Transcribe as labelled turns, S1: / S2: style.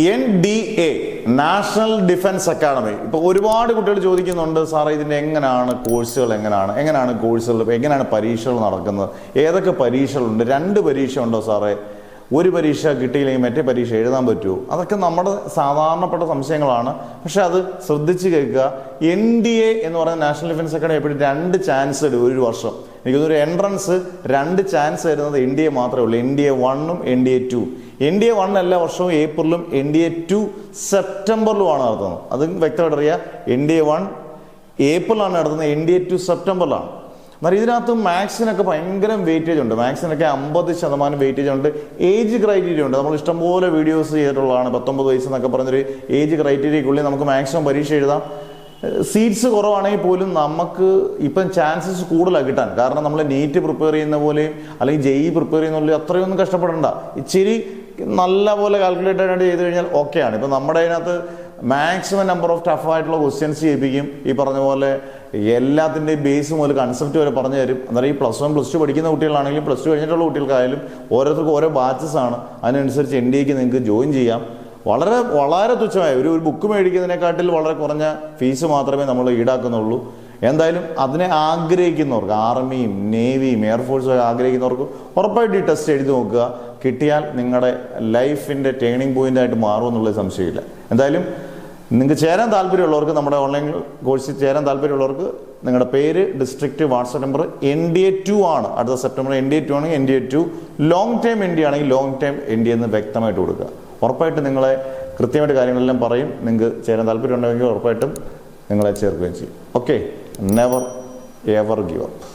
S1: NDA national defence academy. ഇപ്പോൾ ഒരുപാട് കുട്ടികൾ ചോദിക്കുന്നുണ്ട്, സാറേ ഇതിൻ്റെ എങ്ങനെയാണ് കോഴ്സുകൾ, എങ്ങനെയാണ് പരീക്ഷകൾ നടക്കുന്നത്, ഏതൊക്കെ പരീക്ഷകളുണ്ട്, 2 പരീക്ഷ ഉണ്ടോ സാറേ, ഒരു പരീക്ഷ കിട്ടിയില്ലെങ്കിൽ മറ്റേ പരീക്ഷ എഴുതാൻ പറ്റുമോ? അതൊക്കെ നമ്മുടെ സാധാരണപ്പെട്ട സംശയങ്ങളാണ്. പക്ഷെ അത് ശ്രദ്ധിച്ച് കേൾക്കുക. NDA എന്ന് പറയുന്ന നാഷണൽ ഡിഫൻസ് അക്കാഡമി എപ്പോഴും 2 ചാൻസ് ഇടും ഒരു വർഷം. എനിക്കൊന്നൊരു എൻട്രൻസ് 2 ചാൻസ് തരുന്നത് NDA മാത്രമേ ഉള്ളൂ. NDA 1 NDA 2. NDA 1 എല്ലാ വർഷവും ഏപ്രിലും NDA 2 സെപ്റ്റംബറിലുമാണ് നടത്തുന്നത്. അത് വ്യക്തമായിട്ട് അറിയാം. NDA 1 ഏപ്രിലാണ് നടത്തുന്നത്, NDA 2 സെപ്റ്റംബറിലാണ്. എന്നാൽ ഇതിനകത്ത് മാത്സിനൊക്കെ ഭയങ്കര വെയിറ്റേജ് ഉണ്ട്. മാത്സിനൊക്കെ 50% വെയിറ്റേജ് ഉണ്ട്. ഏജ് ക്രൈറ്റീരിയ ഉണ്ട്. നമ്മൾ ഇഷ്ടംപോലെ വീഡിയോസ് ചെയ്തിട്ടുള്ളതാണ്. 19 വയസ്സ് എന്നൊക്കെ പറഞ്ഞൊരു ഏജ് ക്രൈറ്റീരിയക്കുള്ളിൽ നമുക്ക് മാക്സിമം പരീക്ഷ എഴുതാം. സീറ്റ്സ് കുറവാണെങ്കിൽ പോലും നമുക്ക് ഇപ്പം ചാൻസസ് കൂടുതലാണ് കിട്ടാൻ. കാരണം നമ്മൾ നീറ്റ് പ്രിപ്പയർ ചെയ്യുന്ന പോലെയും അല്ലെങ്കിൽ JEE പ്രിപ്പയർ ചെയ്യുന്ന പോലെയും അത്രയൊന്നും കഷ്ടപ്പെടണ്ട. ഇച്ചിരി നല്ല പോലെ കാൽക്കുലേറ്റഡ് ആയിട്ട് ചെയ്ത് കഴിഞ്ഞാൽ ഓക്കെയാണ്. ഇപ്പം നമ്മുടെ അതിനകത്ത് മാക്സിമം നമ്പർ ഓഫ് ടഫായിട്ടുള്ള ക്വസ്റ്റ്യൻസ് ചെയ്യിപ്പിക്കും. ഈ പറഞ്ഞ പോലെ എല്ലാത്തിൻ്റെയും ബേസ് മുതൽ കൺസെപ്റ്റ് വരെ പറഞ്ഞു തരും. അന്നേരം ഈ +1 +2 പഠിക്കുന്ന കുട്ടികളാണെങ്കിലും +2 കഴിഞ്ഞിട്ടുള്ള കുട്ടികൾക്കായാലും ഓരോരുത്തർക്കും ഓരോ ബാച്ചസ് ആണ്. അതിനനുസരിച്ച് NDAക്ക് നിങ്ങൾക്ക് ജോയിൻ ചെയ്യാം. വളരെ തുച്ഛമായ ഒരു ബുക്ക് മേടിക്കുന്നതിനെക്കാട്ടിൽ വളരെ കുറഞ്ഞ ഫീസ് മാത്രമേ നമ്മൾ ഈടാക്കുന്നുള്ളൂ. എന്തായാലും അതിനെ ആഗ്രഹിക്കുന്നവർക്ക്, ആർമിയും നേവിയും എയർഫോഴ്സും ആഗ്രഹിക്കുന്നവർക്ക് ഉറപ്പായിട്ട് ഈ ടെസ്റ്റ് എഴുതി നോക്കുക. കിട്ടിയാൽ നിങ്ങളുടെ ലൈഫിൻ്റെ ടേണിംഗ് പോയിൻ്റായിട്ട് മാറുമെന്നുള്ള സംശയമില്ല. എന്തായാലും നിങ്ങൾക്ക് ചേരാൻ താല്പര്യമുള്ളവർക്ക്, നമ്മുടെ ഓൺലൈൻ കോഴ്സിൽ ചേരാൻ താല്പര്യമുള്ളവർക്ക് നിങ്ങളുടെ പേര്, ഡിസ്ട്രിക്റ്റ്, വാട്സാപ്പ് നമ്പർ. NDA 2 ആണ് അടുത്ത സെപ്റ്റംബർ. NDA 2 ആണെങ്കിൽ NDA 2, ലോങ് ടൈം NDA ആണെങ്കിൽ ലോങ് ടൈം NDA എന്ന് വ്യക്തമായിട്ട് കൊടുക്കുക. ഉറപ്പായിട്ട് നിങ്ങളെ കൃത്യമായിട്ട് കാര്യങ്ങളെല്ലാം പറയും. നിങ്ങൾക്ക് ചേരാൻ താല്പര്യം ഉണ്ടെങ്കിൽ ഉറപ്പായിട്ടും നിങ്ങളെ ചേർക്കുകയും ചെയ്യും. Okay, never ever give up.